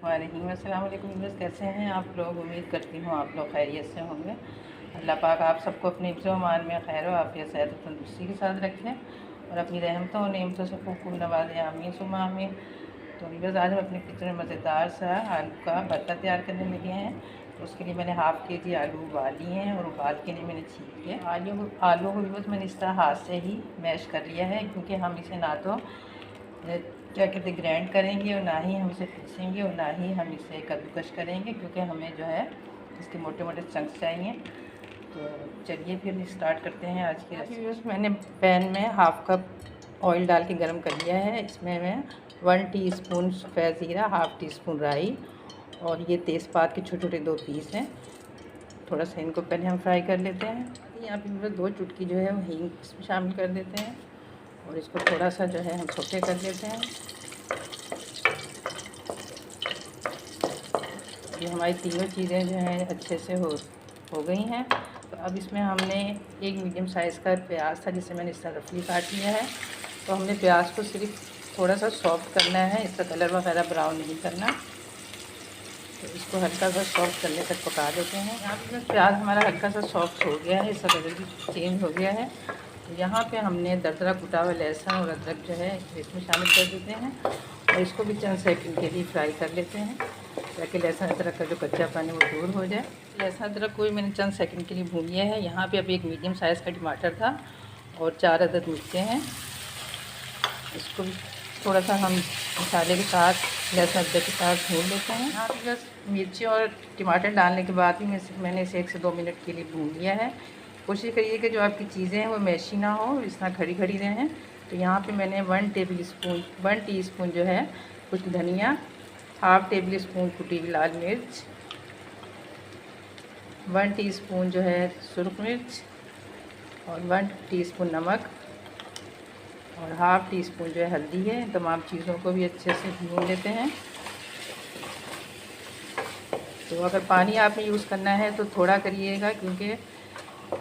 अस्सलाम वालेकुम व्यूअर्स, कैसे हैं आप लोग। उम्मीद करती हूँ आप लोग खैरियत से होंगे। अल्लाह पाक आप सबको अपने हिफ्ज़ व अमान में खैर व आफियत सेहत और तंदुरुस्ती के साथ रखें और अपनी रहमतों और नेमतों से खूब नवाज़ें। आमीन सुम्मा आमीन। तो व्यूअर्स, आज हम अपने किचन में मज़ेदार सा आलू का भरता तैयार करने लगे हैं। तो उसके लिए मैंने हाफ़ के जी आलू उबाल लिए हैं और उबाल के लिए मैंने छील के आलू को व्यूअर्स मैंने इस तरह हाथ से ही मैश कर लिया है, क्योंकि हम इसे ना तो क्या कहते ग्राइंड करेंगे और ना ही हम इसे पीसेंगे और ना ही हम इसे कद्दूकश करेंगे, क्योंकि हमें जो है इसके मोटे मोटे चंक्स चाहिए। तो चलिए फिर स्टार्ट करते हैं आज की रेसिपी। मैंने पैन में हाफ़ कप ऑयल डाल के गर्म कर लिया है। इसमें मैं 1 टीस्पून सफ़ेद ज़ीरा, हाफ़ टी स्पून राई और ये तेज़पात के छोटे छोटे 2 पीस हैं। थोड़ा सा इनको पहले हम फ्राई कर लेते हैं। यहाँ पे बस 2 चुटकी जो है वो हींग इसमें शामिल कर देते हैं और इसको थोड़ा सा जो है हम सौते कर लेते हैं। ये हमारी तीनों चीज़ें जो हैं अच्छे से हो गई हैं। तो अब इसमें हमने एक मीडियम साइज़ का प्याज था, जिसे मैंने इस तरह रफली काट लिया है। तो हमने प्याज को सिर्फ थोड़ा सा सॉफ्ट करना है, इसका कलर वगैरह ब्राउन नहीं करना। तो इसको हल्का सा सॉफ्ट करने तक पका देते हैं। यहाँ पे प्याज हमारा हल्का सा सॉफ्ट हो गया है, इसका कलर भी चेंज हो गया है। तो यहाँ पे हमने दरदरा कुटा हुआ लहसुन और अदरक जो है इसमें शामिल कर देते हैं और इसको भी चंद सेकंड के लिए फ्राई कर लेते हैं, ताकि लहसुन अदरक का जो कच्चा पानी वो दूर हो जाए। लहसुन अदरक को भी मैंने चंद सेकंड के लिए भून लिया है। यहाँ पे अब एक मीडियम साइज़ का टमाटर था और 4 अदद मिर्चें हैं। इसको भी थोड़ा सा हम मसाले के साथ लहसुन अदरक के साथ भून लेते हैं। यहाँ पे बस मिर्ची और टमाटर डालने के बाद ही मैंने इसे 1 से 2 मिनट के लिए भून लिया है। कोशिश करिए कि जो आपकी चीज़ें हैं वो मैशी ना हो, इस तरह खड़ी खड़ी रहें। तो यहाँ पे मैंने 1 टीस्पून जो है कुछ धनिया, हाफ़ टेबल स्पून कुटी हुई लाल मिर्च, 1 टीस्पून जो है सुरख मिर्च और 1 टीस्पून नमक और हाफ़ टी स्पून जो है हल्दी है। तमाम चीज़ों को भी अच्छे से भून लेते हैं। तो अगर पानी आपने यूज़ करना है तो थोड़ा करिएगा, क्योंकि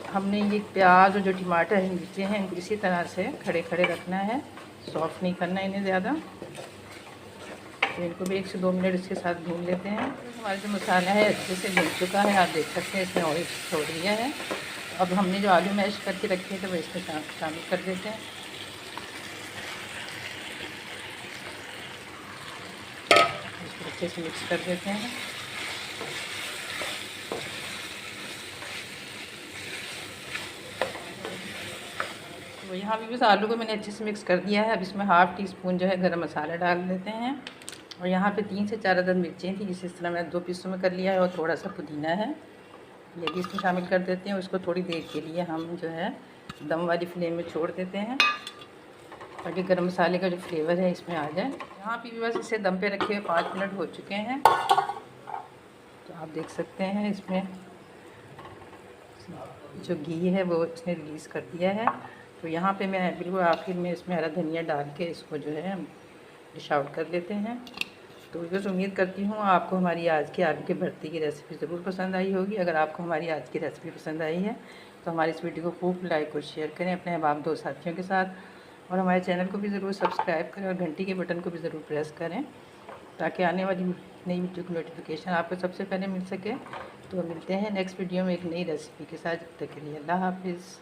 हमने ये प्याज और जो टमाटर मिर्चें हैं इनको इसी तरह से खड़े खड़े रखना है, सॉफ्ट नहीं करना इन्हें ज़्यादा। तो इनको भी 1 से 2 मिनट इसके साथ भून लेते हैं। तो हमारा जो मसाला है अच्छे से भून चुका है, आप देख सकते हैं इसमें ऑयल छोड़ दिया है। अब हमने जो आलू मैश करके रखे थे वो इसमें शामिल कर देते हैं। इसको अच्छे से मिक्स कर देते हैं। तो यहाँ भी बस आलू को मैंने अच्छे से मिक्स कर दिया है। अब इसमें हाफ़ टी स्पून जो है गरम मसाला डाल देते हैं और यहाँ पे 3 से 4 अदद मिर्चें थी, जिसे इस तरह मैंने 2 पीसों में कर लिया है और थोड़ा सा पुदीना है, ये भी इसमें शामिल कर देते हैं। उसको थोड़ी देर के लिए हम जो है दम वाली फ्लेम में छोड़ देते हैं, ताकि गरम मसाले का जो फ्लेवर है इसमें आ जाए। यहाँ पे भी बस इसे दम पे रखे हुए 5 मिनट हो चुके हैं। तो आप देख सकते हैं इसमें जो घी है वो इसने रिलीज़ कर दिया है। तो यहाँ पे मैं बिल्कुल आखिर में इसमें हरा धनिया डाल के इसको जो है डिश आउट कर लेते हैं। तो बस उम्मीद करती हूँ आपको हमारी आज की आलू के भरते की रेसिपी ज़रूर पसंद आई होगी। अगर आपको हमारी आज की रेसिपी पसंद आई है तो हमारी इस वीडियो को खूब लाइक और शेयर करें अपने अहबाब दोस्त साथियों के साथ, और हमारे चैनल को भी ज़रूर सब्सक्राइब करें और घंटी के बटन को भी ज़रूर प्रेस करें, ताकि आने वाली नई वीडियो की नोटिफिकेशन आपको सबसे पहले मिल सके। तो मिलते हैं नेक्स्ट वीडियो में एक नई रेसिपी के साथ। जब तक के लिए अल्लाह हाफिज़।